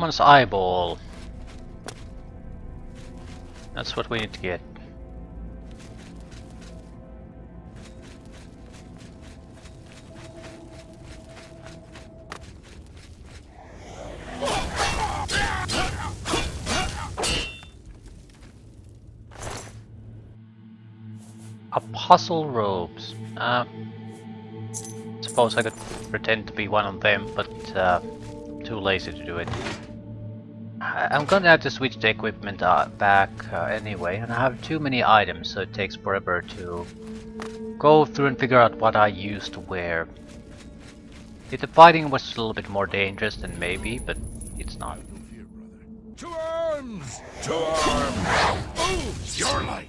Someone's eyeball. That's what we need to get. Apostle robes. Suppose I could pretend to be one of them, but too lazy to do it. I'm gonna have to switch the equipment back anyway, and I have too many items, so it takes forever to go through and figure out what I used to wear. If the fighting was a little bit more dangerous, then maybe, but it's not. To arms! To arms! Oh, your light!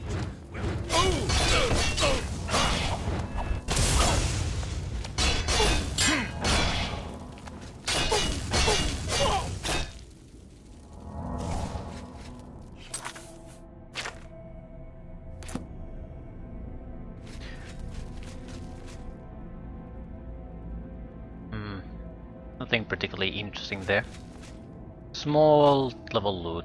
Nothing particularly interesting there. Small level loot.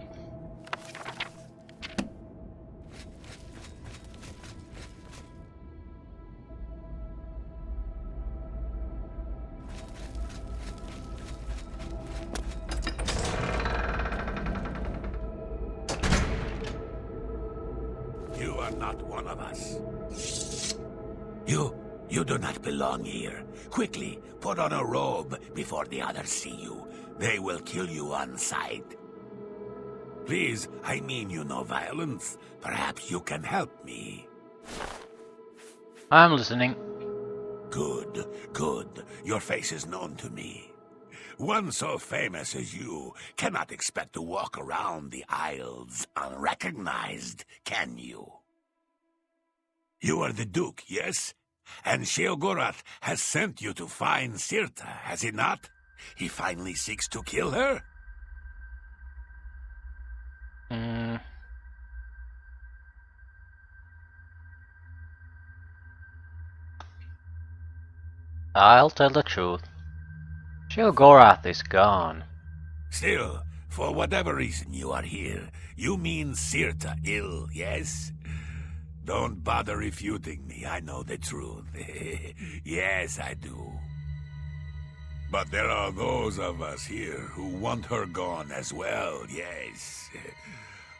You are not one of us. You do not belong here. Quickly, put on a robe before the others see you. They will kill you on sight. Please, I mean you no violence. Perhaps you can help me. I'm listening. Good, good. Your face is known to me. One so famous as you cannot expect to walk around the Isles unrecognized, can you? You are the Duke, yes? And Sheogorath has sent you to find Sirta, has he not? He finally seeks to kill her? I'll tell the truth. Sheogorath is gone. Still, for whatever reason you are here, you mean Sirta ill, yes? Don't bother refuting me, I know the truth. Yes, I do. But there are those of us here who want her gone as well, yes.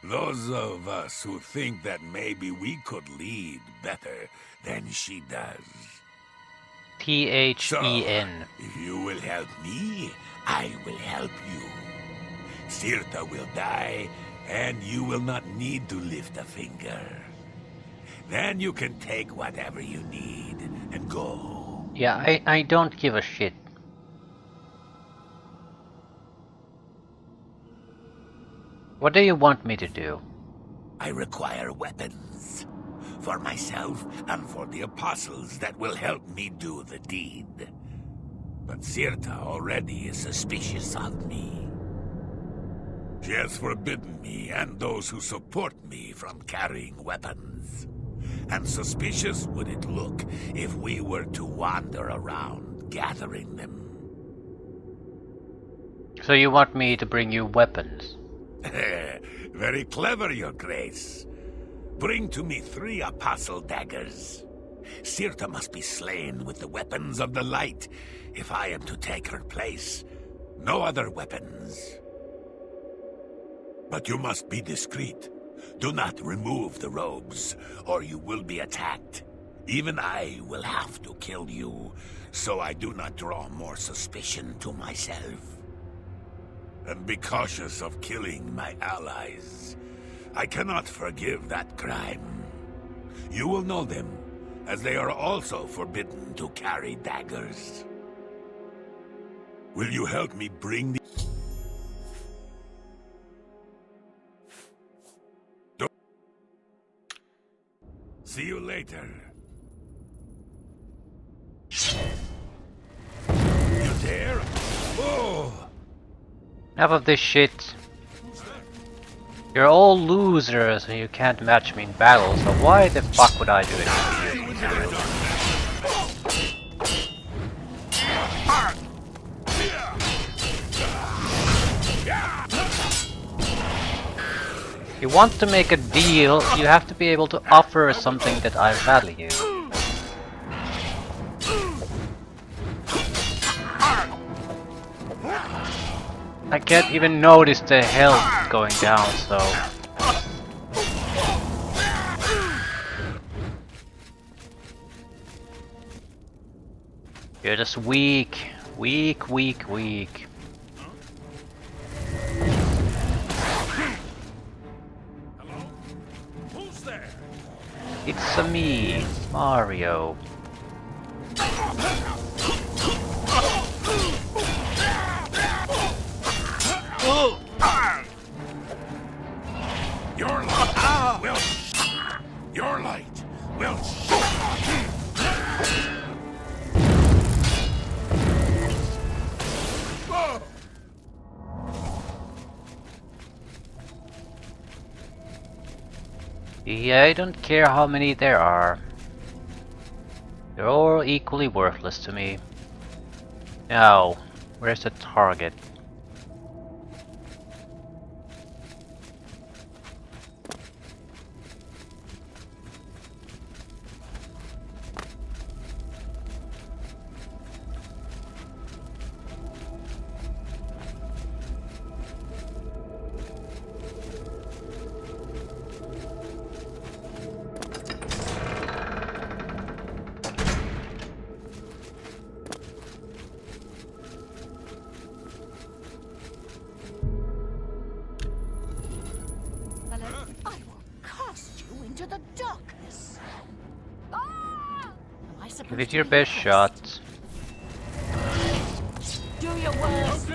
Those of us who think that maybe we could lead better than she does. T-H-E-N. So, if you will help me, I will help you. Sirta will die, and you will not need to lift a finger. Then you can take whatever you need and go. Yeah, I don't give a shit. What do you want me to do? I require weapons. For myself and for the apostles that will help me do the deed. But Sirta already is suspicious of me. She has forbidden me and those who support me from carrying weapons. And suspicious would it look if we were to wander around gathering them. So you want me to bring you weapons? Very clever, Your Grace. Bring to me 3 apostle daggers. Sirta must be slain with the weapons of the light if I am to take her place. No other weapons. But you must be discreet. Do not remove the robes, or you will be attacked. Even I will have to kill you, so I do not draw more suspicion to myself. And be cautious of killing my allies. I cannot forgive that crime. You will know them, as they are also forbidden to carry daggers. Will you help me bring the... See you later. You dare? Oh! Enough of this shit. You're all losers and you can't match me in battle, so why the fuck would I do it you want to make a deal, you have to be able to offer something that I value. I can't even notice the health going down, so... You're just weak. Weak, weak, weak. Hello? Who's there? It's me, Mario. Your light will. Your light will. Yeah, I don't care how many there are. They're all equally worthless to me. Now, where's the target? I will cast you into the darkness. Ah! Am I supposed Give it to your be best impressed? shot. Do your worst.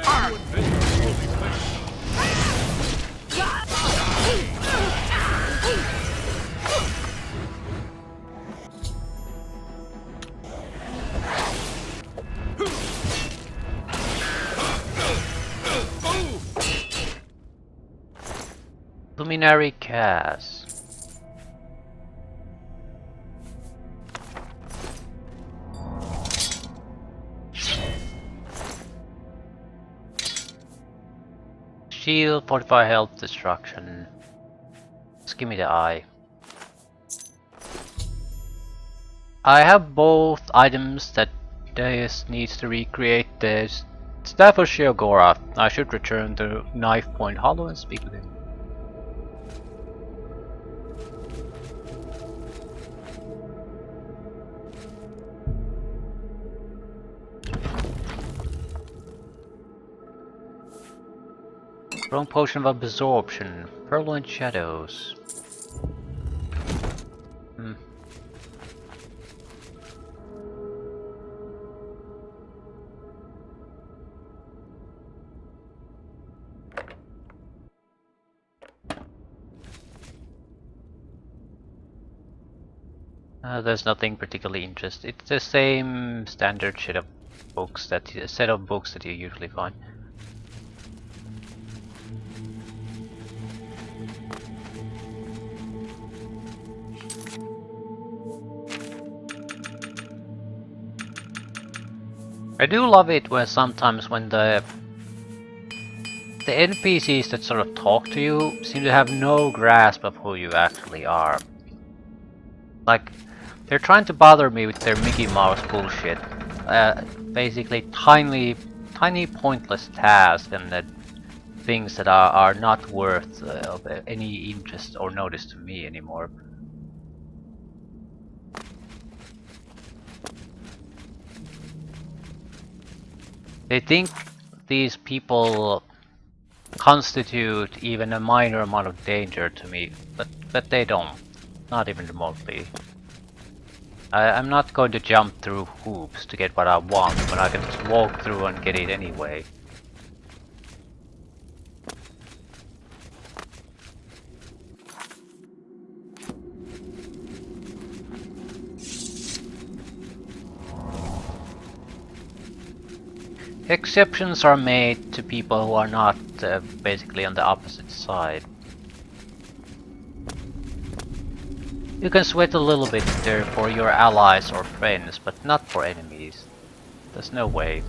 Luminary cast. Shield, 45 health, destruction. Just give me the eye. I have both items that Deus needs to recreate the Staff of Sheogorath. I should return to Knife Point Hollow and speak with him. Strong potion of absorption. Purloined shadows. There's nothing particularly interesting. It's the same standard set of books that you usually find. I do love it when sometimes when the NPCs that sort of talk to you seem to have no grasp of who you actually are. Like, they're trying to bother me with their Mickey Mouse bullshit. Basically tiny pointless tasks and things that are not worth of any interest or notice to me anymore. They think these people constitute even a minor amount of danger to me, but they don't. Not even remotely. I'm not going to jump through hoops to get what I want when I can just walk through and get it anyway. Exceptions are made to people who are not basically on the opposite side. You can sweat a little bit there for your allies or friends, but not for enemies. There's no way.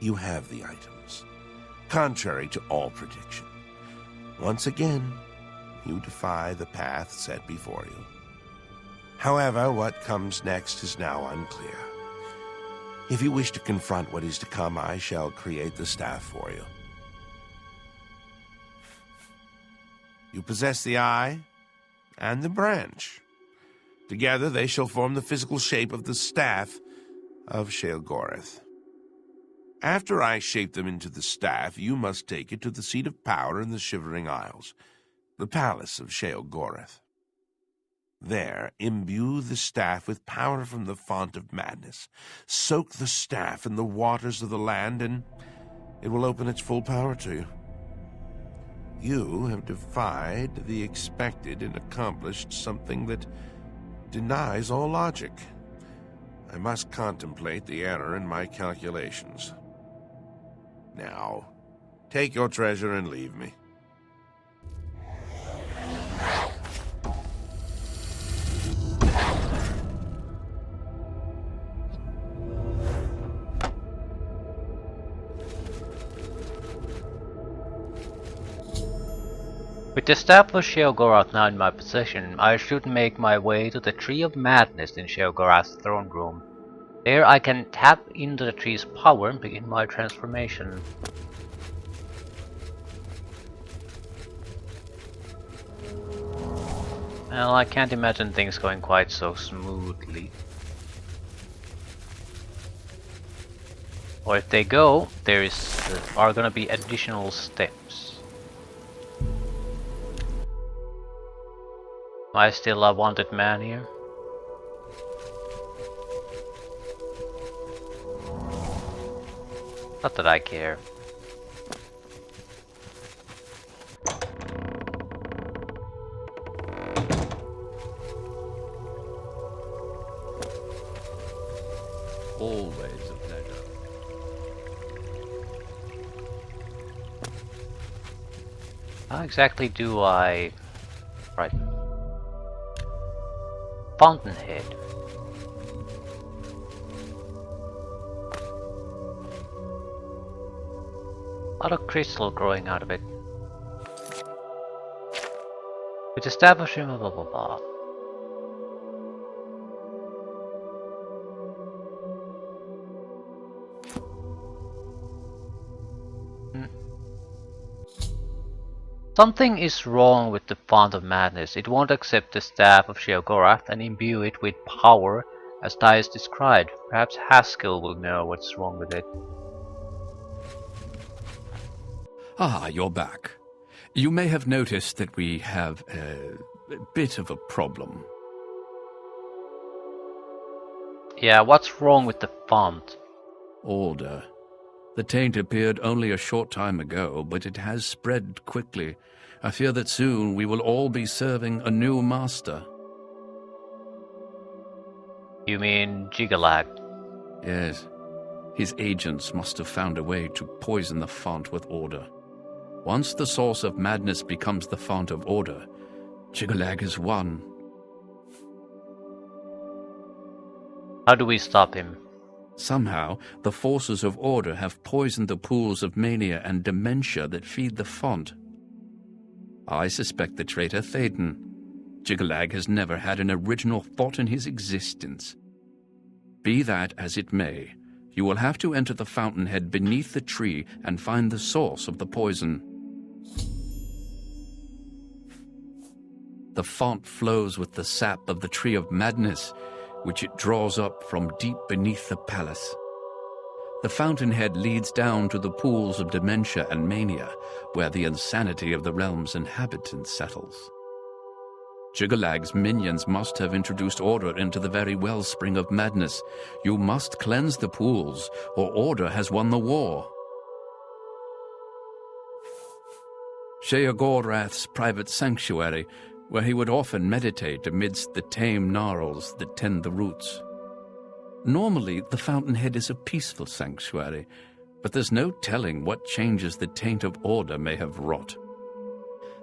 You have the items, contrary to all prediction. Once again, you defy the path set before you. However, what comes next is now unclear. If you wish to confront what is to come, I shall create the staff for you. You possess the eye and the branch. Together they shall form the physical shape of the staff of Sheogorath. After I shape them into the staff, you must take it to the seat of power in the Shivering Isles, the palace of Sheogorath. There, imbue the staff with power from the font of madness. Soak the staff in the waters of the land, and it will open its full power to you. You have defied the expected and accomplished something that denies all logic. I must contemplate the error in my calculations. Now, take your treasure and leave me. With the staff of Sheogorath now in my possession, I should make my way to the Tree of Madness in Sheogorath's throne room. There I can tap into the tree's power and begin my transformation. Well, I can't imagine things going quite so smoothly. Or if they go, are gonna be additional steps. Am I still a wanted man here? Not that I care. Always a pleasure. How exactly do I... Right. Fountainhead. A lot of crystal growing out of it. With establishing blah blah blah blah. Something is wrong with the Font of Madness. It won't accept the staff of Sheogorath and imbue it with power as Tyus described. Perhaps Haskell will know what's wrong with it. Ah, you're back. You may have noticed that we have a bit of a problem. Yeah, what's wrong with the font? Order. The taint appeared only a short time ago, but it has spread quickly. I fear that soon we will all be serving a new master. You mean Jigalag? Yes. His agents must have found a way to poison the font with order. Once the source of madness becomes the font of order, Jigalag is won. How do we stop him? Somehow, the forces of order have poisoned the pools of mania and dementia that feed the font. I suspect the traitor Thaden. Jigalag has never had an original thought in his existence. Be that as it may, you will have to enter the fountainhead beneath the tree and find the source of the poison. The font flows with the sap of the Tree of Madness, which it draws up from deep beneath the palace. The fountainhead leads down to the pools of dementia and mania, where the insanity of the realm's inhabitants settles. Jigalag's minions must have introduced order into the very wellspring of madness. You must cleanse the pools, or order has won the war. Sheogorath's private sanctuary, where he would often meditate amidst the tame gnarls that tend the roots. Normally, the fountainhead is a peaceful sanctuary, but there's no telling what changes the taint of order may have wrought.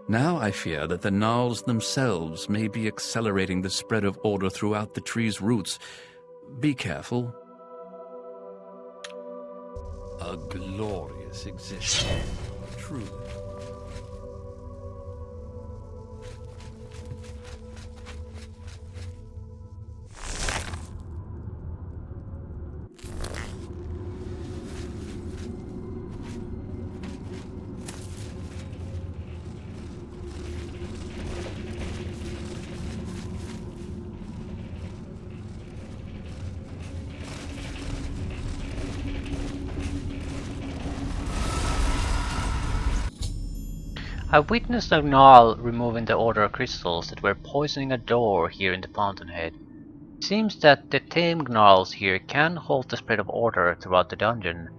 Now I fear that the gnarls themselves may be accelerating the spread of order throughout the tree's roots. Be careful. A glorious existence, truly. I witnessed a Gnarl removing the order crystals that were poisoning a door here in the Fountainhead. It seems that the tame Gnarls here can hold the spread of order throughout the dungeon.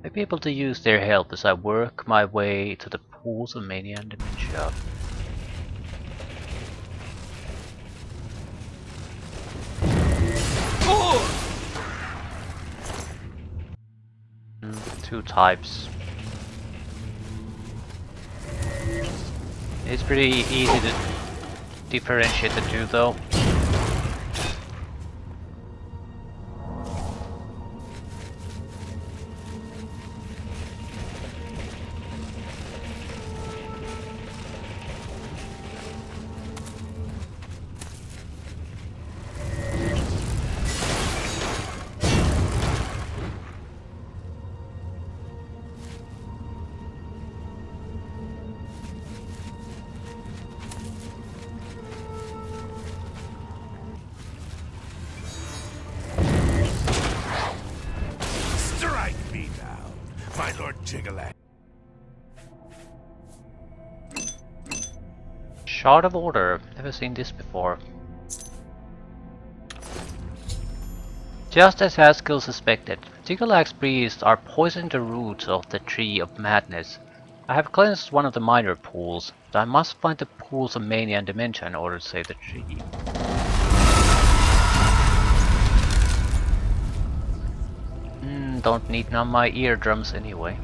I'll be able to use their help as I work my way to the pools of mania and dementia. Two types. It's pretty easy to differentiate the two though. Strike me down, my Lord Jiggleack. Shard of Order. Never seen this before. Just as Haskell suspected, Jiggleack's priests are poisoning the roots of the Tree of Madness. I have cleansed one of the minor pools, but I must find the pools of Mania and Dementia in order to save the tree. Don't need none of my eardrums anyway.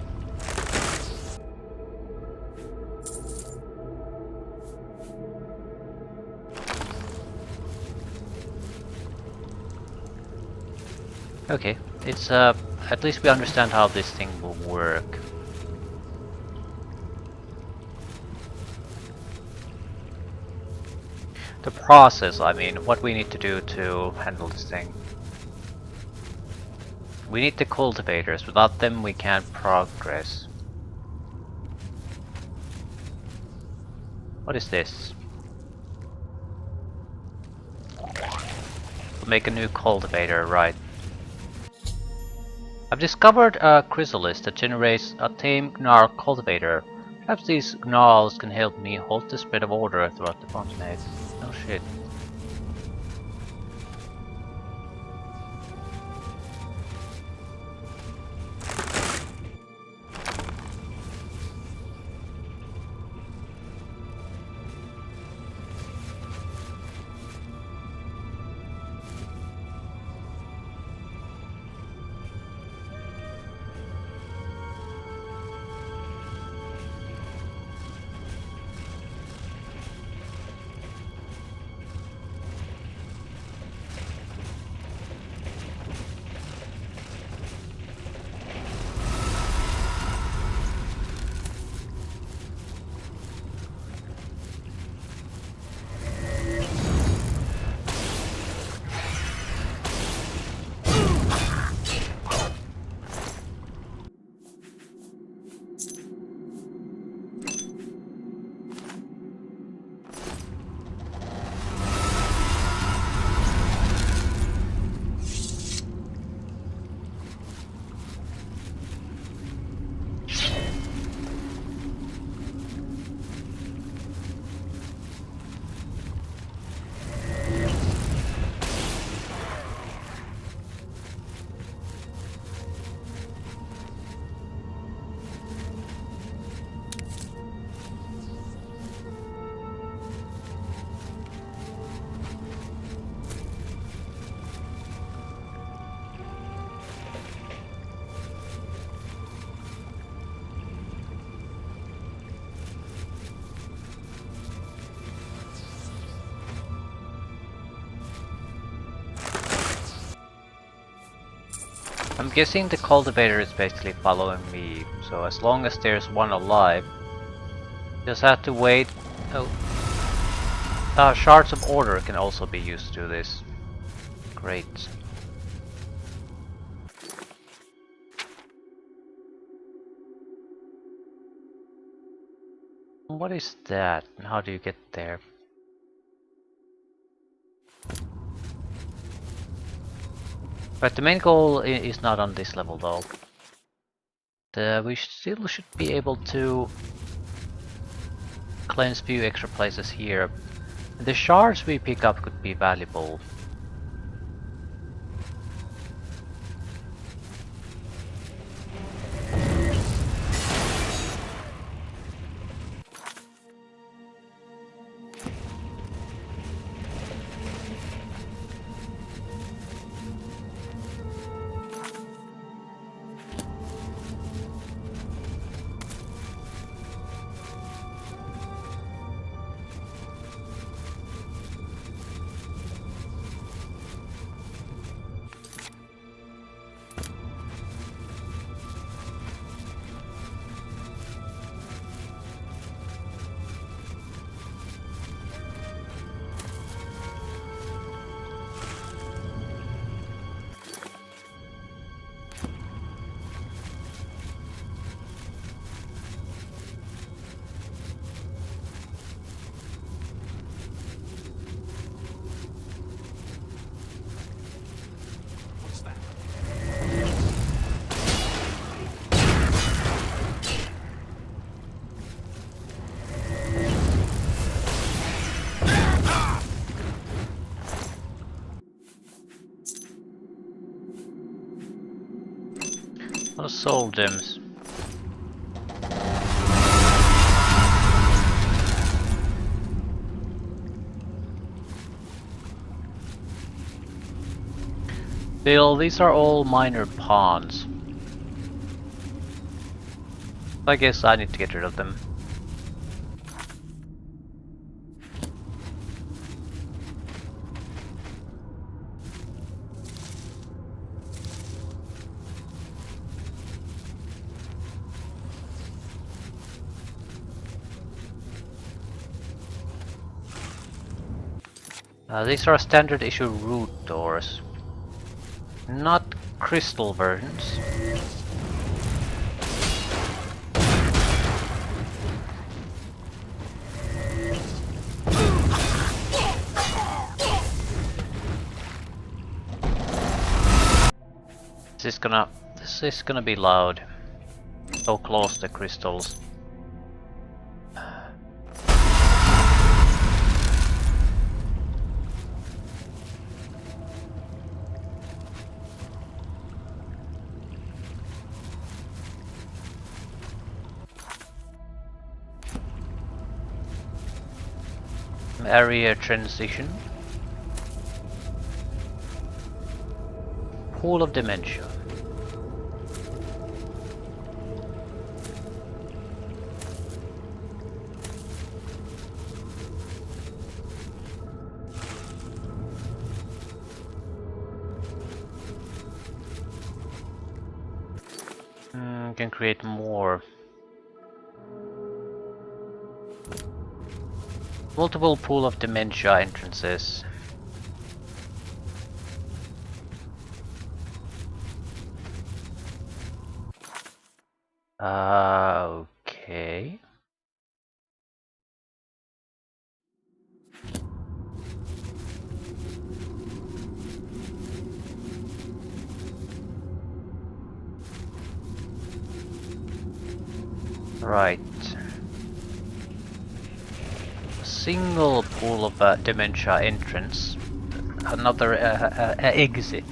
Okay, it's at least we understand how this thing will work. The process, I mean, what we need to do to handle this thing. We need the cultivators, without them we can't progress. What is this? We'll make a new cultivator, right. I've discovered a chrysalis that generates a tame Gnarl cultivator. Perhaps these Gnarls can help me hold the spread of order throughout the Fountainhead. Oh shit. I'm guessing the cultivator is basically following me, so as long as there's one alive, just have to wait. Oh. Shards of order can also be used to do this. Great. What is that? And how do you get there? But the main goal is not on this level though. We still should be able to cleanse a few extra places here. The shards we pick up could be valuable. What are soul gems? Still, these are all minor pawns. I guess I need to get rid of them. These are standard issue root doors, not crystal versions. This is gonna be loud. So close to crystals. Area transition. Pool of dementia. Can create more. Multiple pool of dementia entrances. Okay. Right. Single pool of dementia entrance. Another exit.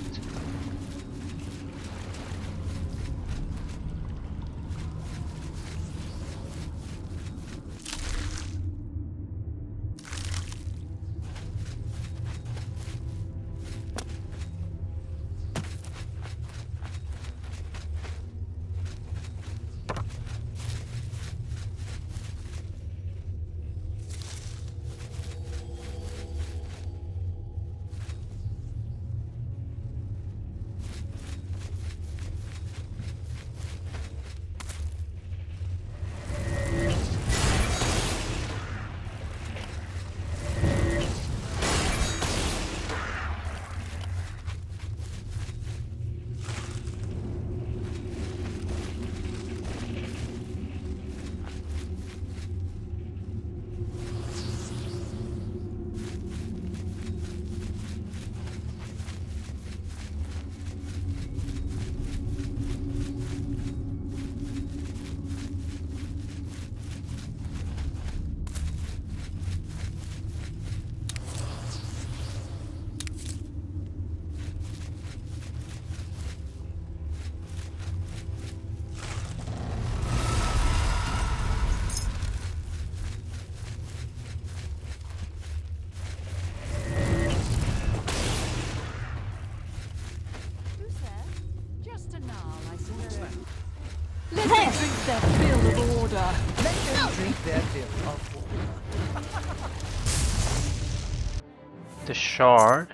The shard.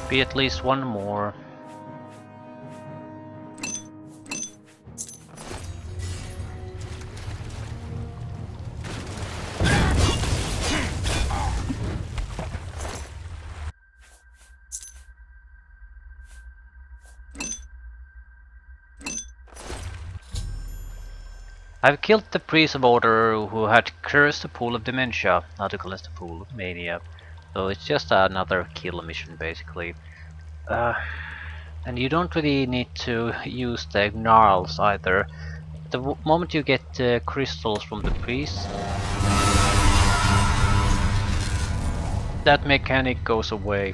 Be at least one more. I've killed the priest of order who had cursed the pool of dementia, not to cleanse the pool of mania. So it's just another kill mission basically. And you don't really need to use the gnarls either. The moment you get crystals from the priest, that mechanic goes away.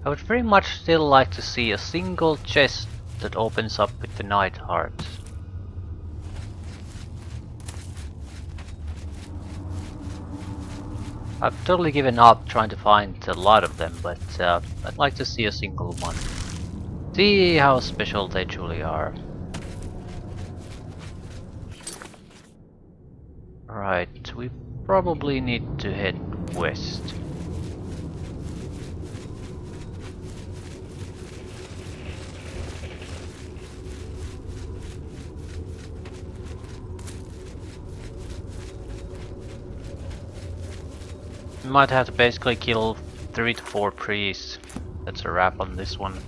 I would very much still like to see a single chest that opens up with the Night Heart. I've totally given up trying to find a lot of them, but I'd like to see a single one. See how special they truly are. Right, we probably need to head west. We might have to basically kill 3 to 4 priests. That's a wrap on this one.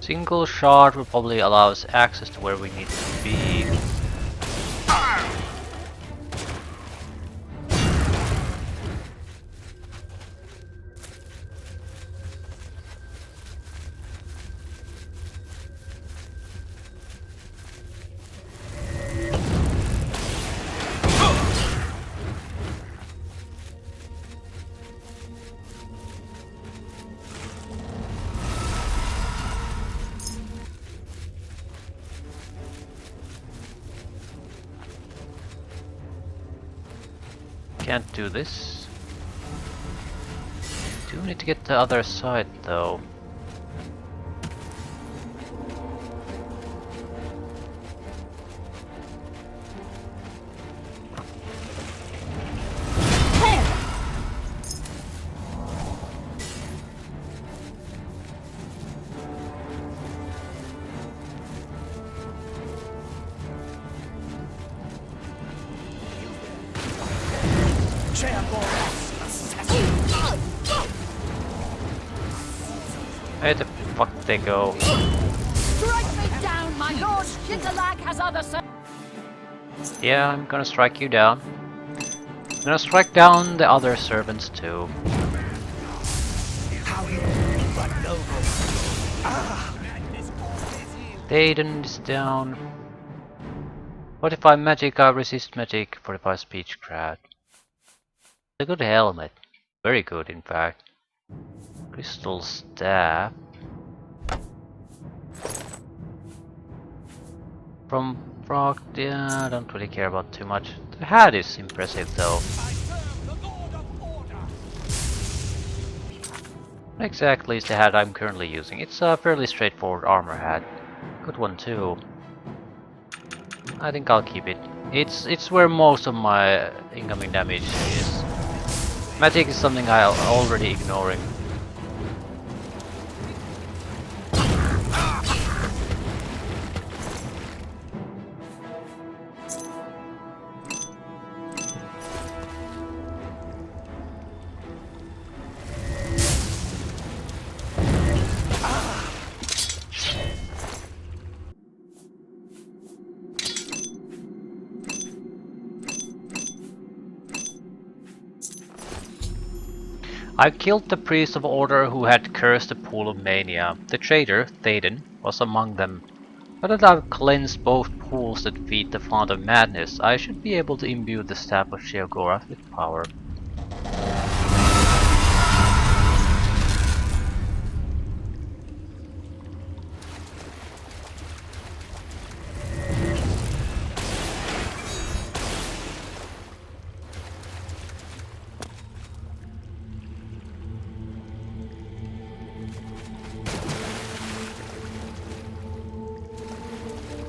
Single shard will probably allow us access to where we need to be. Can't do this. Do need to get the other side though. Where the fuck they go? Strike me down, my lord! Shitterlag has other Yeah, I'm gonna strike you down. I'm gonna strike down the other servants too. Dayton is down. 45 magic, I resist magic, 45 speechcraft. A good helmet. Very good in fact. Crystal staff. From Frog, yeah, I don't really care about too much. The hat is impressive though. What exactly is the hat I'm currently using? It's a fairly straightforward armor hat. Good one too. I think I'll keep it. It's where most of my incoming damage is. Magic is something I'm already ignoring. I killed the priest of order who had cursed the pool of mania. The traitor, Thaden, was among them. Now that I've cleansed both pools that feed the font of madness, I should be able to imbue the staff of Sheogorath with power.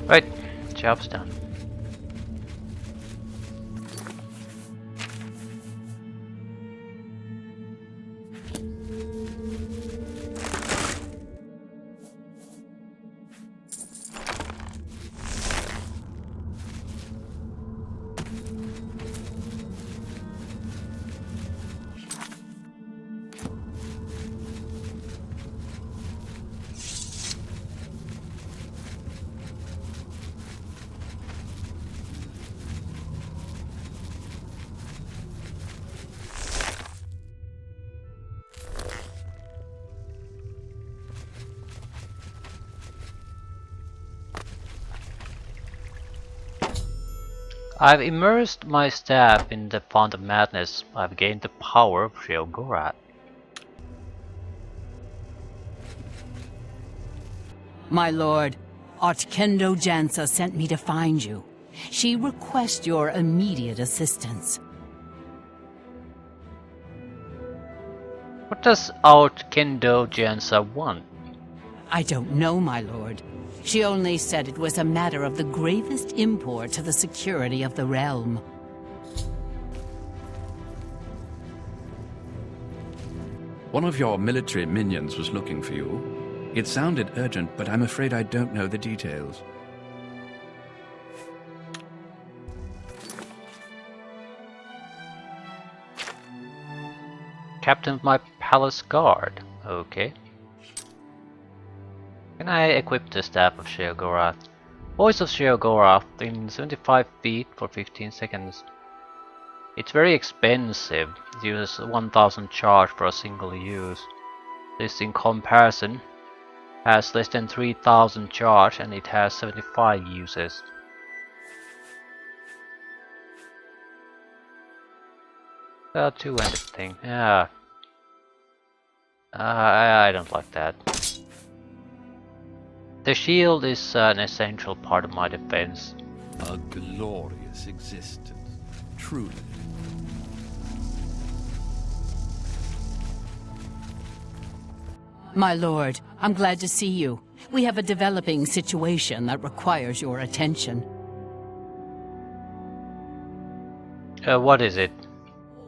Right, job's done. I've immersed my staff in the font of madness. I've gained the power of Sheogorath. My lord, Otkendo Jansa sent me to find you. She requests your immediate assistance. What does Otkendo Jansa want? I don't know, my lord. She only said it was a matter of the gravest import to the security of the realm. One of your military minions was looking for you. It sounded urgent, but I'm afraid I don't know the details. Captain of my palace guard. Okay. Can I equip the staff of Sheogorath? Voice of Sheogorath in 75 feet for 15 seconds. It's very expensive. It uses 1000 charge for a single use. This in comparison has less than 3000 charge and it has 75 uses. Two-handed thing. Yeah. I don't like that. The shield is an essential part of my defense. A glorious existence, truly. My lord, I'm glad to see you. We have a developing situation that requires your attention. What is it?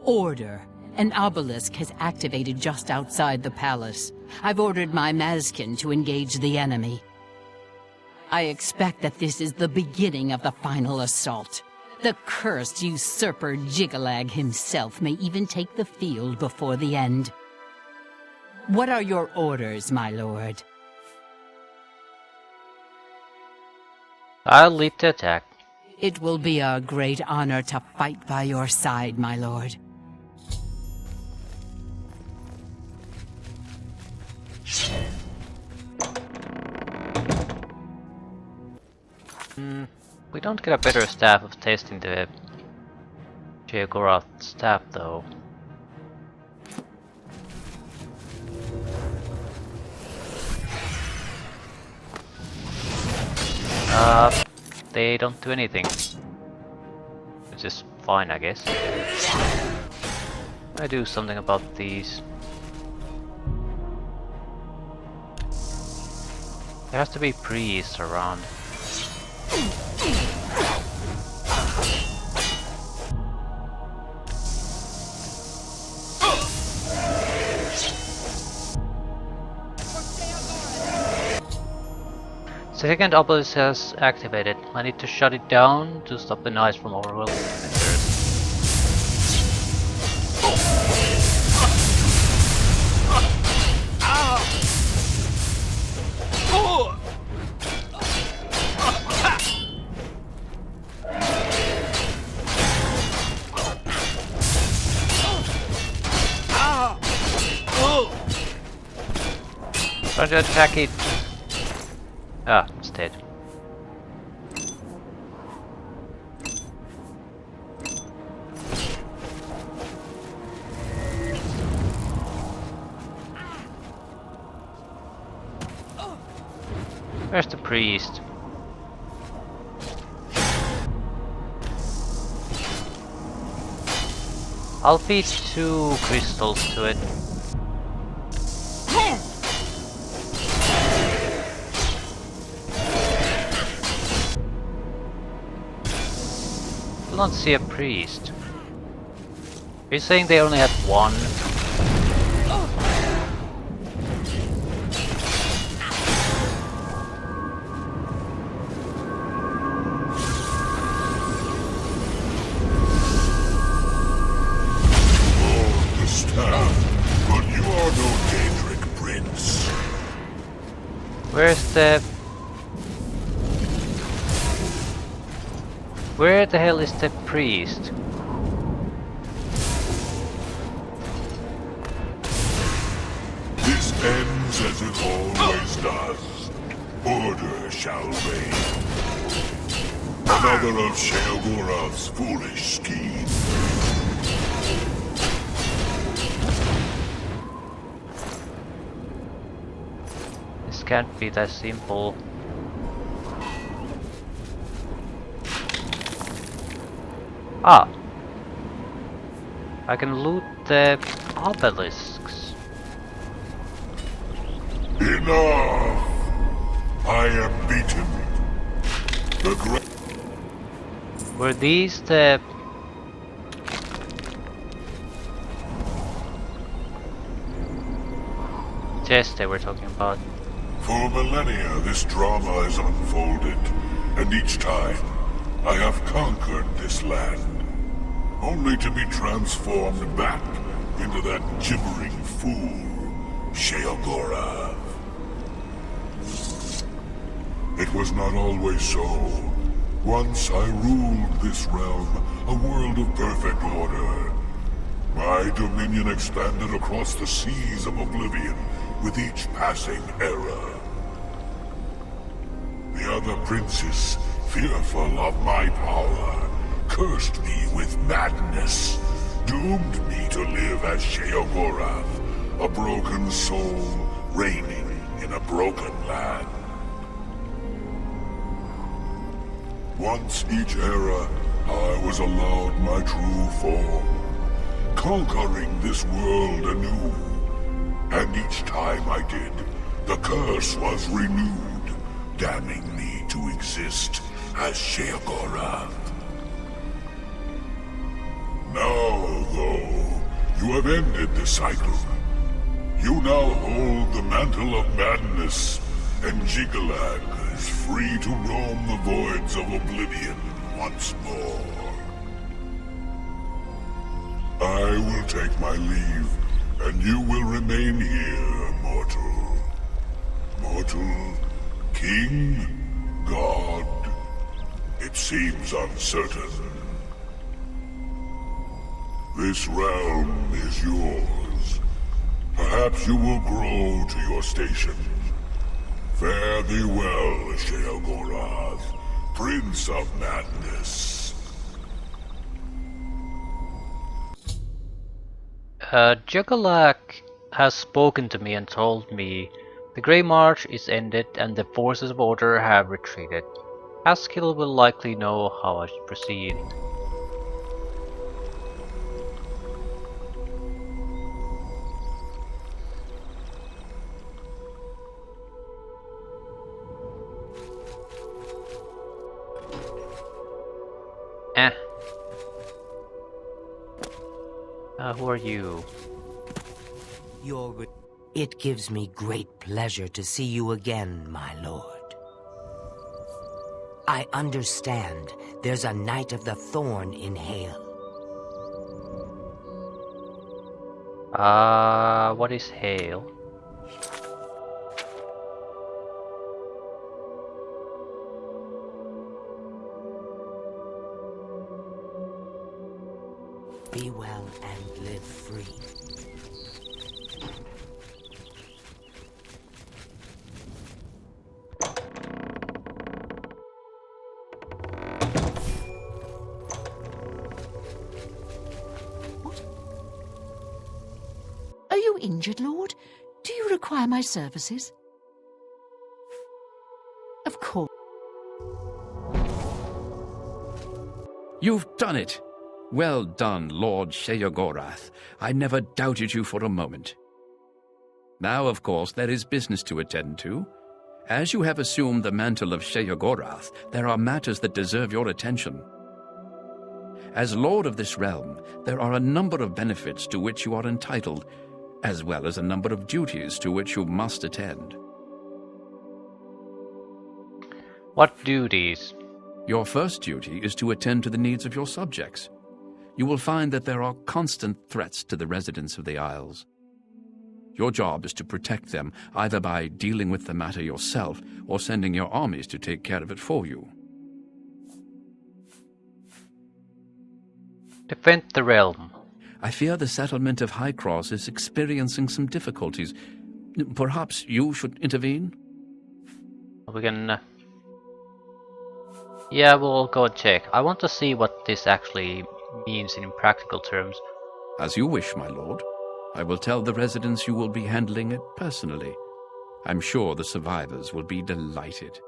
Order. An obelisk has activated just outside the palace. I've ordered my Mazkin to engage the enemy. I expect that this is the beginning of the final assault. The cursed usurper Jigalag himself may even take the field before the end. What are your orders, my lord? I'll lead the attack. It will be a great honor to fight by your side, my lord. We don't get a better staff of testing the Sheogorath staff though. They don't do anything. Which is fine, I guess. I do something about these. There has to be priests around. Second obelisk has activated. I need to shut it down to stop the knights from overwhelming defenders. Don't attack it! Ah, it's dead. Where's the priest? I'll feed 2 crystals to it. I don't see a priest. You're saying they only had 1? But you are no Daedric prince. Where's the... Where the hell is the priest? This ends as it always does. Order shall reign. Another of Sheogorath's foolish schemes. This can't be that simple. Ah! I can loot the obelisks. Enough! I am beaten. The great... Were these the... chests they were talking about? For millennia, this drama has unfolded, and each time, I have conquered this land, only to be transformed back into that gibbering fool, Sheogorath. It was not always so. Once I ruled this realm, a world of perfect order. My dominion expanded across the seas of Oblivion with each passing era. The other princes, fearful of my power, cursed me with madness, doomed me to live as Sheogorath, a broken soul reigning in a broken land. Once each era, I was allowed my true form, conquering this world anew. And each time I did, the curse was renewed, damning me to exist as Sheogorath. Now, though, you have ended the cycle. You now hold the mantle of madness, and Jigalag is free to roam the voids of Oblivion once more. I will take my leave, and you will remain here, mortal. Mortal, king, god, it seems uncertain. This realm is yours. Perhaps you will grow to your station. Fare thee well, Sheogorath, Prince of Madness. Jugalak has spoken to me and told me the Grey March is ended and the forces of order have retreated. Haskill will likely know how I should proceed. Who are you? It gives me great pleasure to see you again, my lord. I understand there's a Knight of the Thorn in Hale. What is Hale? Be well and live free. injured, Lord? Do you require my services? Of course. You've done it! Well done, Lord Sheogorath. I never doubted you for a moment. Now, of course, there is business to attend to. As you have assumed the mantle of Sheogorath, there are matters that deserve your attention. As Lord of this realm, there are a number of benefits to which you are entitled, as well as a number of duties to which you must attend. What duties? Your first duty is to attend to the needs of your subjects. You will find that there are constant threats to the residents of the Isles. Your job is to protect them, either by dealing with the matter yourself or sending your armies to take care of it for you. Defend the realm. I fear the settlement of High Cross is experiencing some difficulties. Perhaps you should intervene? We can... Yeah, we'll go and check. I want to see what this actually means in practical terms. As you wish, my lord. I will tell the residents you will be handling it personally. I'm sure the survivors will be delighted.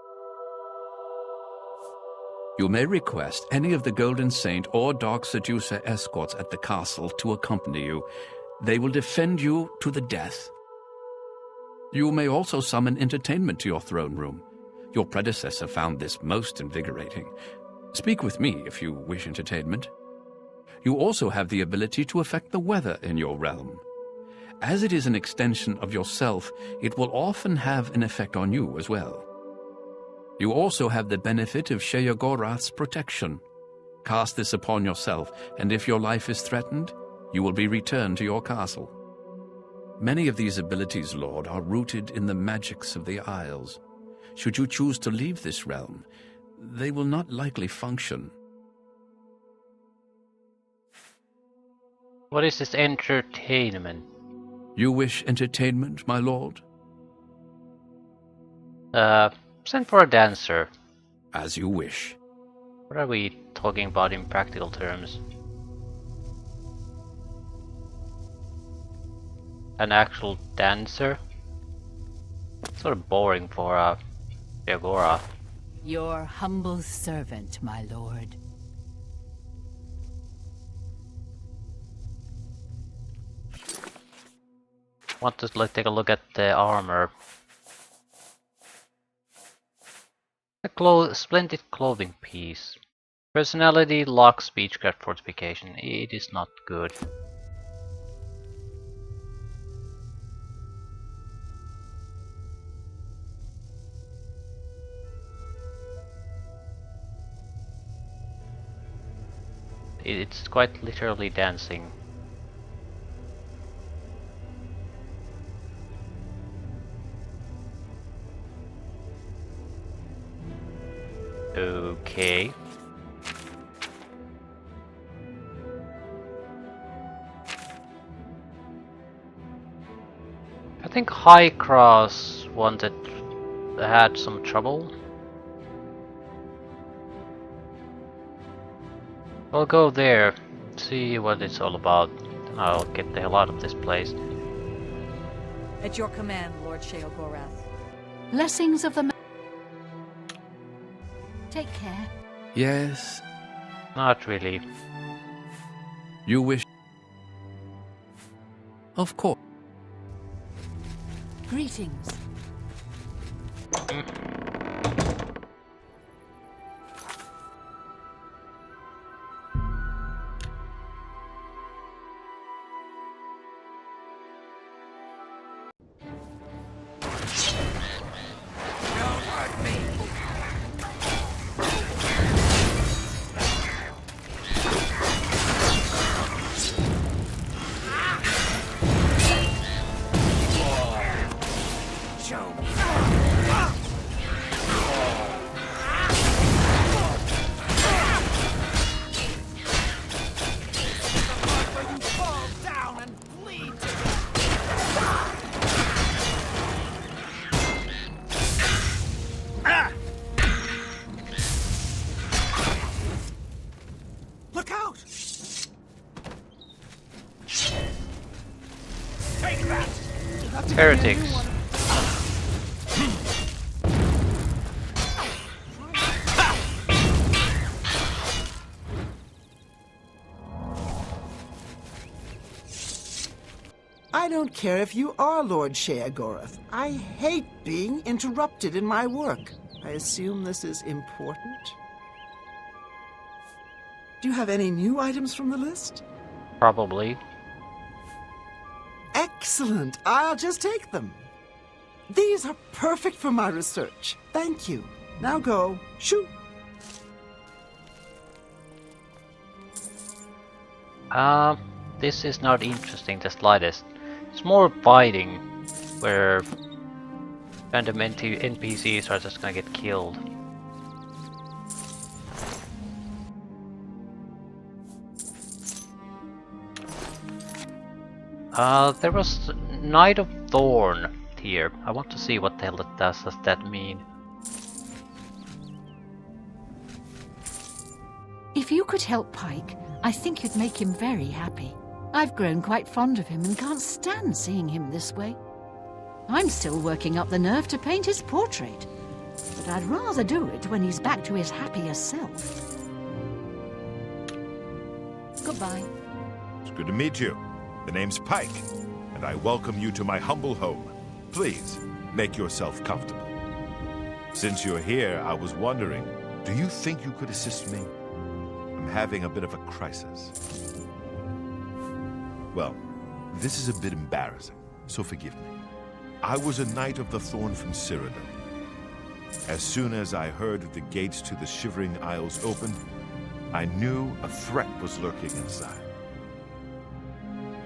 You may request any of the Golden Saint or Dark Seducer escorts at the castle to accompany you. They will defend you to the death. You may also summon entertainment to your throne room. Your predecessor found this most invigorating. Speak with me if you wish entertainment. You also have the ability to affect the weather in your realm. As it is an extension of yourself, it will often have an effect on you as well. You also have the benefit of Sheogorath's protection. Cast this upon yourself, and if your life is threatened, you will be returned to your castle. Many of these abilities, Lord, are rooted in the magics of the Isles. Should you choose to leave this realm, they will not likely function. What is this entertainment? You wish entertainment, my lord? Send for a dancer. As you wish. What are we talking about in practical terms? An actual dancer? Sort of boring for Sheogorath. Your humble servant, my lord. Want to take a look at the armor. A splendid clothing piece. Personality, luck, speechcraft, fortification. It is not good. It's quite literally dancing. Okay. I think High Cross had some trouble. I'll go there, see what it's all about. I'll get the hell out of this place. At your command, Lord Sheogorath. Blessings of the... Take care. Yes, Not really. you wish. Of course. Greetings. Heretics. I don't care if you are Lord Sheogorath. I hate being interrupted in my work. I assume this is important. Do you have any new items from the list? Probably. Excellent. I'll just take them. These are perfect for my research. Thank you. Now go. Shoo. This is not interesting the slightest. It's more fighting, where random NPCs are just gonna get killed. There was Knight of Thorn here. I want to see what the hell does that mean. If you could help Pike, I think you'd make him very happy. I've grown quite fond of him and can't stand seeing him this way. I'm still working up the nerve to paint his portrait, but I'd rather do it when he's back to his happier self. Goodbye. It's good to meet you. The name's Pike, and I welcome you to my humble home. Please, make yourself comfortable. Since you're here, I was wondering, do you think you could assist me? I'm having a bit of a crisis. Well, this is a bit embarrassing, so forgive me. I was a Knight of the Thorn from Cyrodiil. As soon as I heard the gates to the Shivering Isles opened, I knew a threat was lurking inside.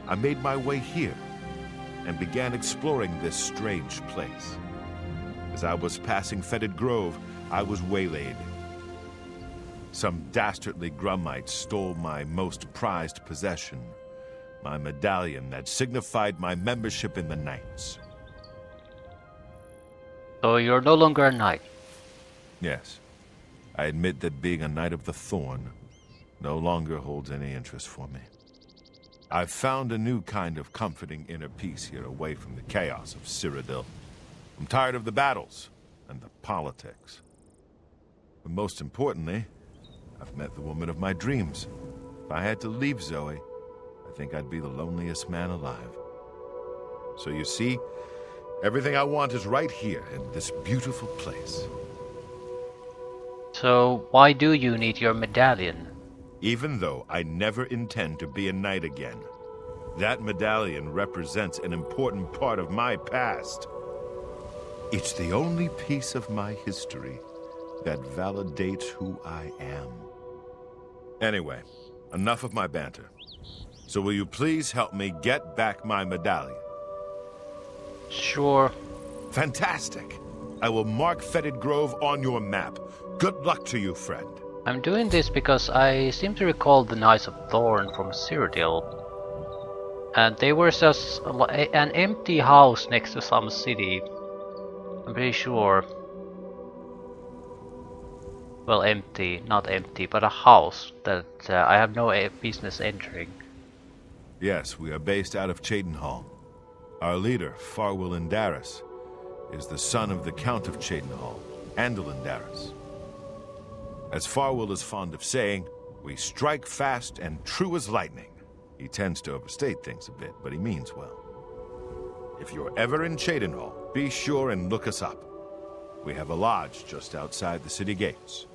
I made my way here and began exploring this strange place. As I was passing Fetid Grove, I was waylaid. Some dastardly Grummites stole my most prized possession, my medallion that signified my membership in the Knights. So you're no longer a knight? Yes, I admit that being a Knight of the Thorn no longer holds any interest for me. I've found a new kind of comforting inner peace here away from the chaos of Cyrodiil. I'm tired of the battles and the politics. But most importantly, I've met the woman of my dreams. If I had to leave Zoe, I think I'd be the loneliest man alive. So you see, everything I want is right here in this beautiful place. So why do you need your medallion? Even though I never intend to be a knight again, that medallion represents an important part of my past. It's the only piece of my history that validates who I am. Anyway, enough of my banter. So will you please help me get back my medallion? Sure. Fantastic! I will mark Fetid Grove on your map. Good luck to you, friend. I'm doing this because I seem to recall the Knights of Thorn from Cyrodiil. And they were just an empty house next to some city. I'm pretty sure. Well, empty, not empty, but a house that I have no business entering. Yes, we are based out of Cheydinhal. Our leader, Farwell Indaris, is the son of the Count of Cheydinhal, Andal Indaris. As Farwell is fond of saying, we strike fast and true as lightning. He tends to overstate things a bit, but he means well. If you're ever in Cheydinhal, be sure and look us up. We have a lodge just outside the city gates.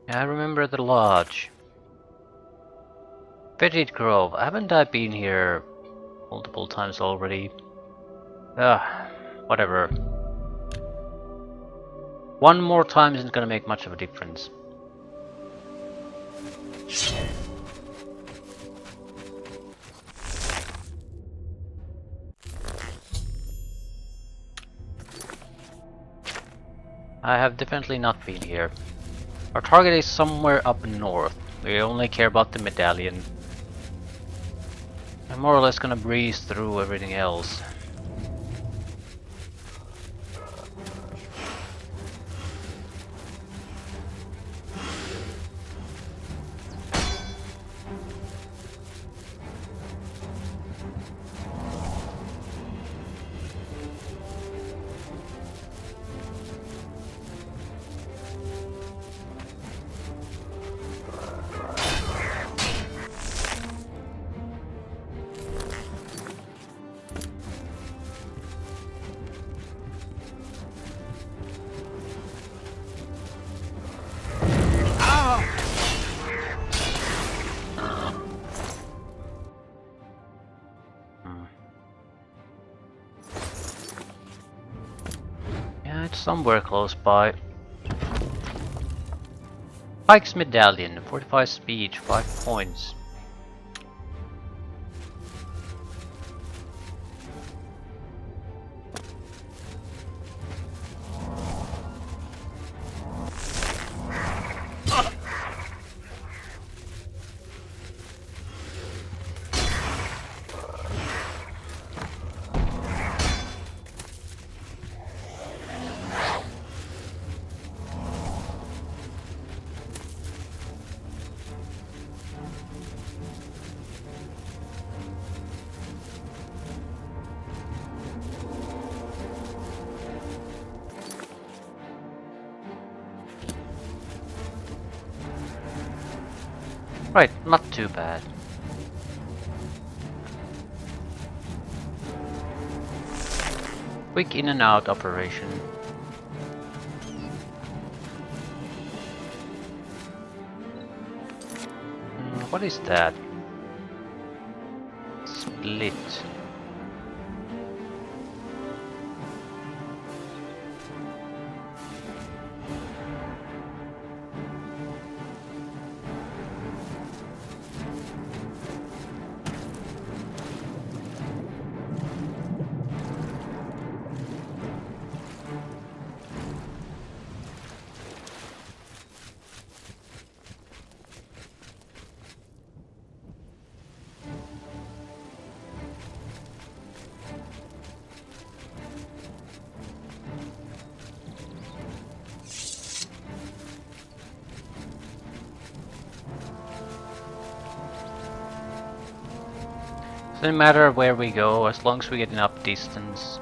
I remember the lodge. Fetid Grove, haven't I been here multiple times already? Whatever. One more time isn't gonna make much of a difference. I have definitely not been here. Our target is somewhere up north. We only care about the medallion. I'm more or less gonna breeze through everything else. found somewhere close by. Pike's Medallion, 45 speed, 5 points. Right, not too bad. Quick in and out operation. What is that? Split. Doesn't matter where we go, as long as we get enough distance.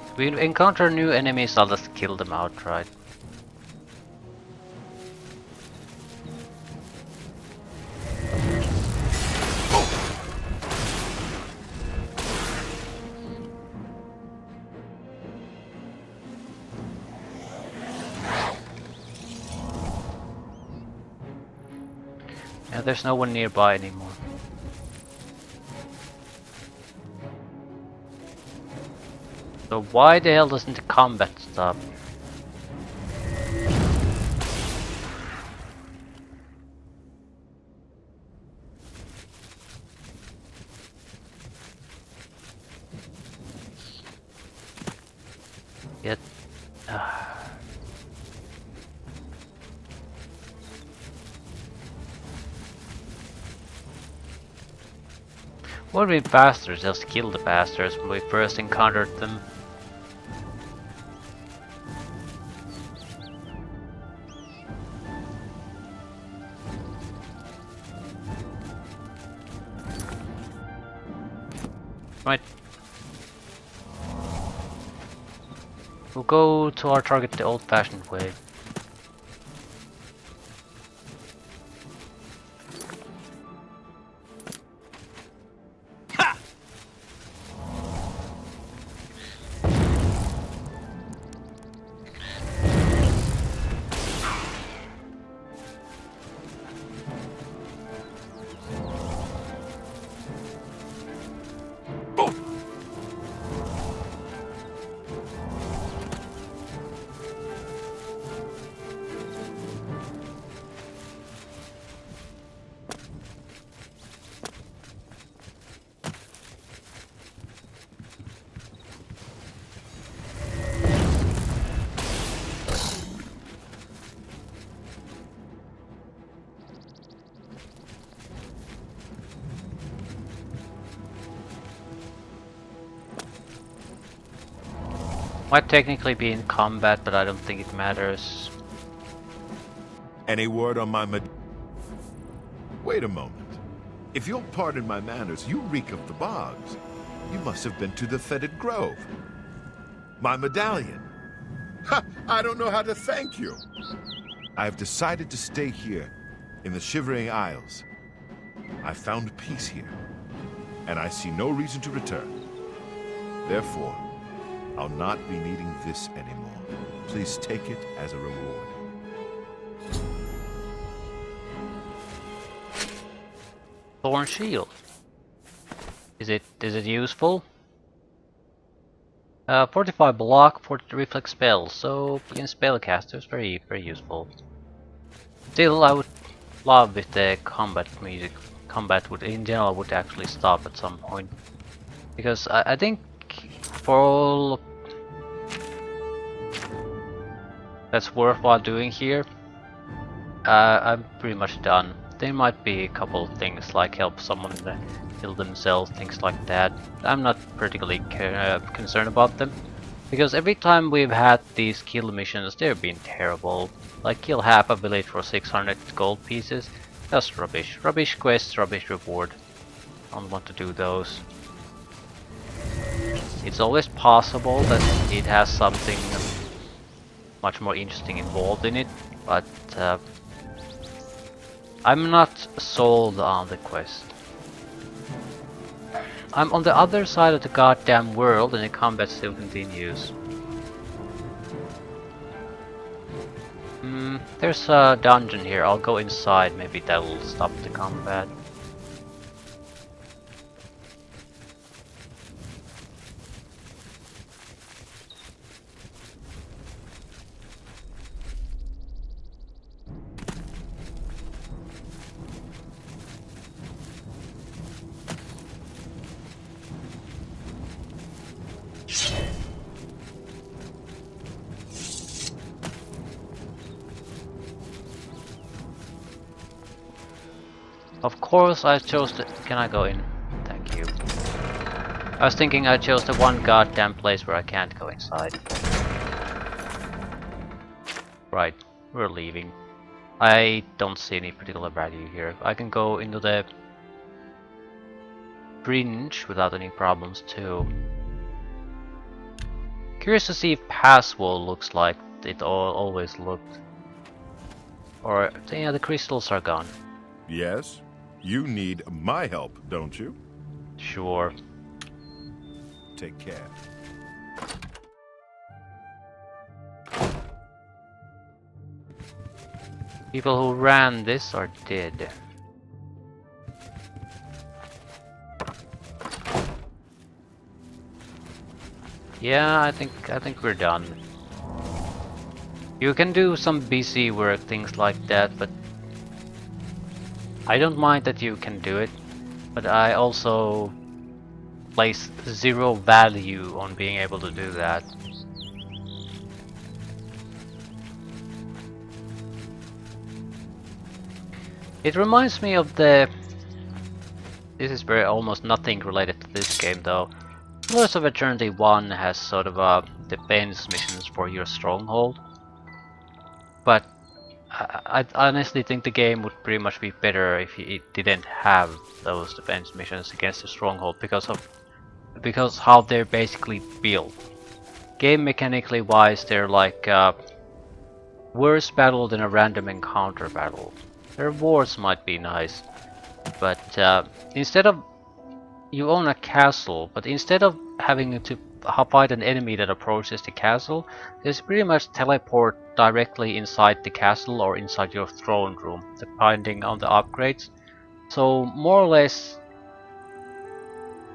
If we encounter new enemies, I'll just kill them outright. Yeah, there's no one nearby anymore. So why the hell doesn't the combat stop? Yet, would have been faster to just kill the bastards when we first encountered them. Right. We'll go to our target the old-fashioned way. Might technically be in combat, but I don't think it matters. Any word on my Wait a moment. If you'll pardon my manners, you reek of the bogs. You must have been to the Fetid Grove. My medallion. Ha! I don't know how to thank you. I've decided to stay here, in the Shivering Isles. I found peace here, and I see no reason to return. Therefore, I'll not be needing this anymore. Please take it as a reward. Thorn shield. Is it useful? 45 block, 40 reflex spells, so against spellcasters, very useful. Still, I would love if the combat would in general would actually stop at some point, because I think for all that's worthwhile doing here, I'm pretty much done. There might be a couple of things like help someone heal themselves, things like that. I'm not particularly concerned about them, because every time we've had these kill missions, they've been terrible. Like kill half a village for 600 gold pieces. That's rubbish. Rubbish quests, rubbish reward. Don't want to do those. It's always possible that it has something much more interesting involved in it, but I'm not sold on the quest. I'm on the other side of the goddamn world and the combat still continues. There's a dungeon here, I'll go inside, maybe that'll stop the combat. Of course I chose the... Can I go in? Thank you. I was thinking I chose the one goddamn place where I can't go inside. Right, we're leaving. I don't see any particular value here. I can go into the fringe without any problems too. Curious to see if Passwall looks like it always looked. Or, yeah, the crystals are gone. Yes? You need my help, don't you? Sure. Take care. People who ran this are dead. Yeah, I think we're done. You can do some BC work, things like that, but I don't mind that you can do it, but I also place zero value on being able to do that. It reminds me of the... This is very almost nothing related to this game though. Lords of Eternity 1 has sort of defense missions for your stronghold, but I honestly think the game would pretty much be better if it didn't have those defense missions against the stronghold because how they're basically built. Game mechanically wise, they're like worse battle than a random encounter battle. Their rewards might be nice, but instead of you own a castle, but instead of having to fight an enemy that approaches the castle, there's pretty much teleport directly inside the castle or inside your throne room, depending on the upgrades. So more or less,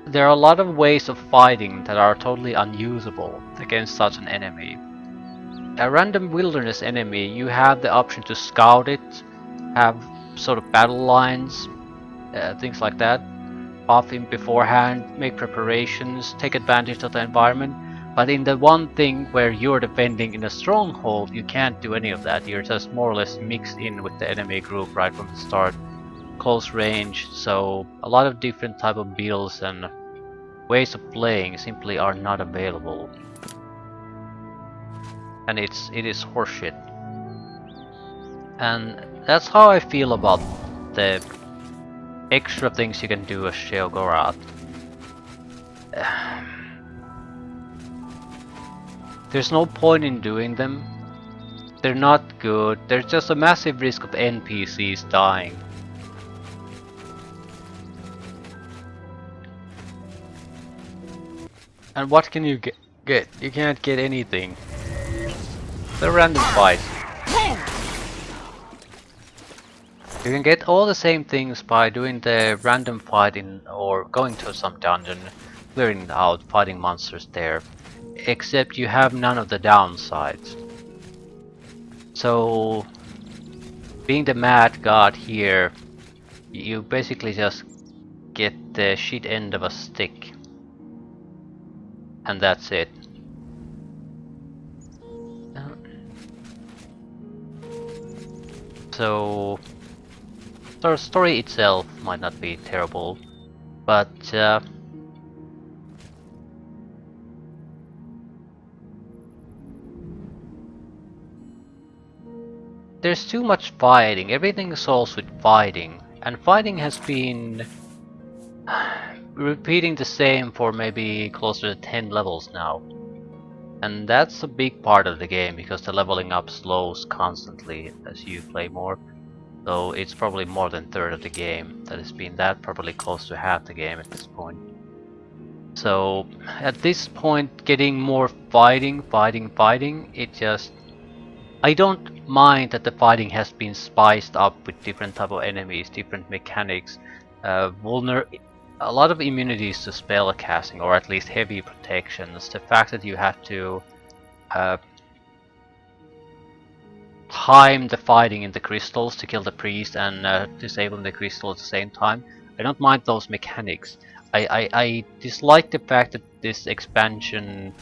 there are a lot of ways of fighting that are totally unusable against such an enemy. A random wilderness enemy, you have the option to scout it, have sort of battle lines, things like that. Buff him beforehand, make preparations, take advantage of the environment. But in the one thing where you're defending in a stronghold, you can't do any of that. You're just more or less mixed in with the enemy group right from the start. Close range, so a lot of different type of builds and ways of playing simply are not available. And it is horseshit. And that's how I feel about the extra things you can do as Sheogorath. There's no point in doing them. They're not good. There's just a massive risk of NPCs dying. And what can you get? You can't get anything. They're random fights. You can get all the same things by doing the random fight or going to some dungeon, clearing it out, fighting monsters there. except you have none of the downsides. So, being the mad god here, you basically just get the shit end of a stick. And that's it. So, the story itself might not be terrible, but there's too much fighting. Everything solves with fighting, and fighting has been repeating the same for maybe closer to 10 levels now. And that's a big part of the game because the leveling up slows constantly as you play more. So it's probably more than a third of the game that has been that, probably close to half the game at this point. So at this point, getting more fighting, it just... I don't mind that the fighting has been spiced up with different type of enemies, different mechanics, a lot of immunities to spell casting, or at least heavy protections. The fact that you have to time the fighting in the crystals to kill the priest and disable the crystal at the same time. I don't mind those mechanics. I dislike the fact that this expansion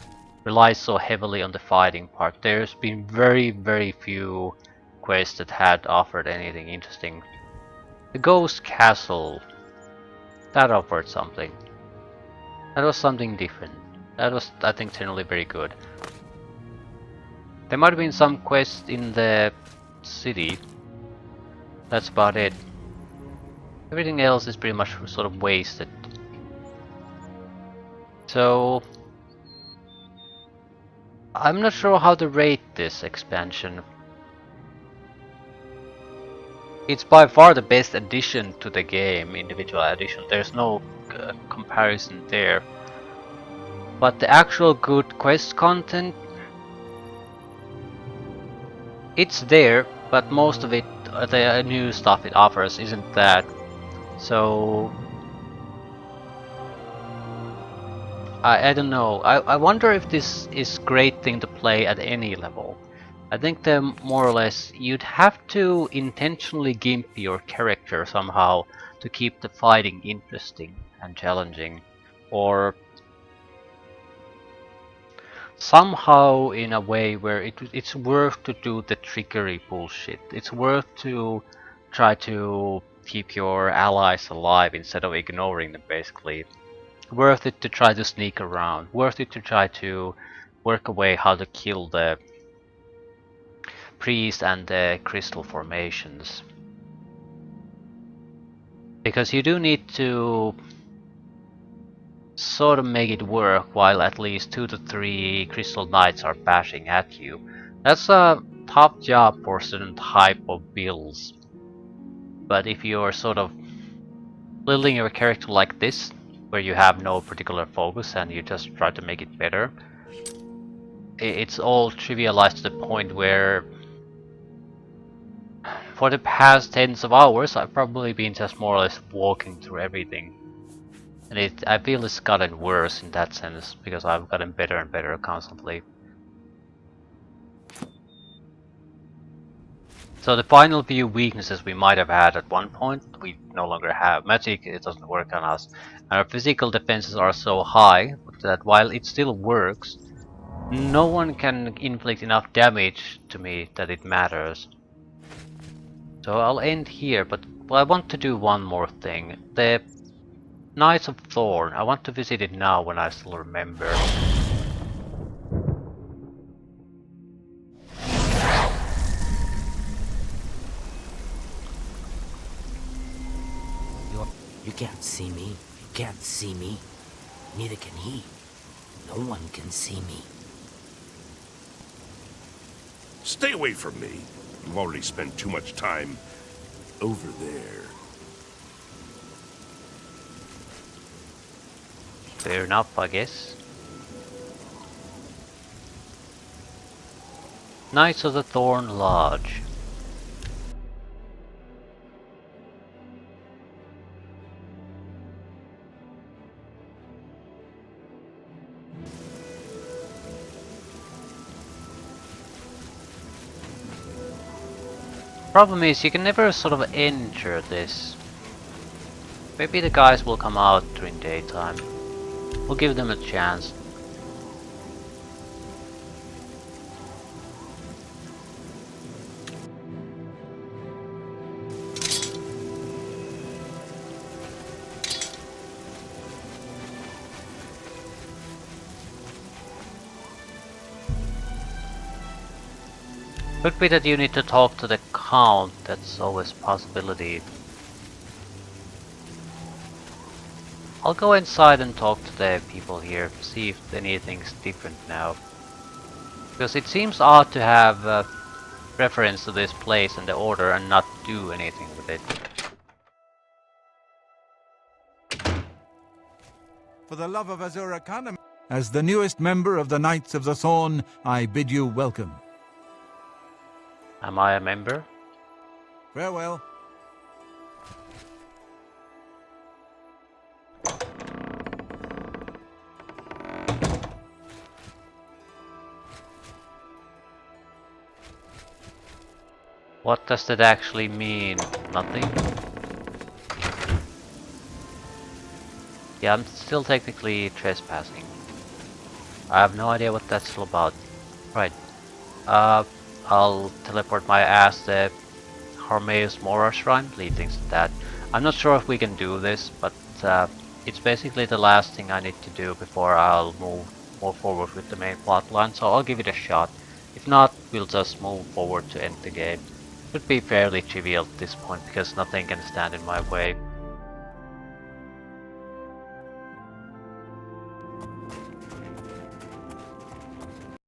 relies so heavily on the fighting part. There's been very few quests that had offered anything interesting. The Ghost Castle, that offered something. That was something different. That was, I think, generally very good. There might have been some quests in the city. That's about it. Everything else is pretty much sort of wasted. So I'm not sure how to rate this expansion. It's by far the best addition to the game, individual addition. There's no comparison there. But the actual good quest content, it's there, but most of it, the new stuff it offers, isn't that. So I don't know. I wonder if this is a great thing to play at any level. I think that more or less you'd have to intentionally gimp your character somehow to keep the fighting interesting and challenging, or somehow in a way where it's worth to do the trickery bullshit. It's worth to try to keep your allies alive instead of ignoring them, basically. Worth it to try to sneak around. Worth it to try to work away how to kill the priest and the crystal formations. Because you do need to sort of make it work while at least 2 to 3 crystal knights are bashing at you. That's a tough job for certain type of builds. But if you're sort of building your character like this, where you have no particular focus and you just try to make it better, it's all trivialized to the point where for the past tens of hours I've probably been just more or less walking through everything. And I feel it's gotten worse in that sense, because I've gotten better and better constantly. So the final few weaknesses we might have had at one point, we no longer have. Magic, it doesn't work on us. Our physical defenses are so high that while it still works, no one can inflict enough damage to me that it matters. So I'll end here, but I want to do one more thing. The Knights of Thorn, I want to visit it now when I still remember. You can't see me. You can't see me. Neither can he. No one can see me. Stay away from me. You've already spent too much time over there. Fair enough, I guess. Knights of the Thorn Lodge. Problem is, you can never sort of enter this. Maybe the guys will come out during daytime. We'll give them a chance. Could be that you need to talk to the Count, that's always a possibility. I'll go inside and talk to the people here, see if anything's different now. Because it seems odd to have reference to this place and the order and not do anything with it. For the love of Azura Khan, as the newest member of the Knights of the Thorn, I bid you welcome. Am I a member? Farewell. What does that actually mean? Nothing? Yeah, I'm still technically trespassing. I have no idea what that's all about. Right. I'll teleport my ass to Hormeus Mora Shrine, leading to that. I'm not sure if we can do this, but it's basically the last thing I need to do before I'll move more forward with the main plotline, so I'll give it a shot. If not, we'll just move forward to end the game. Should be fairly trivial at this point, because nothing can stand in my way.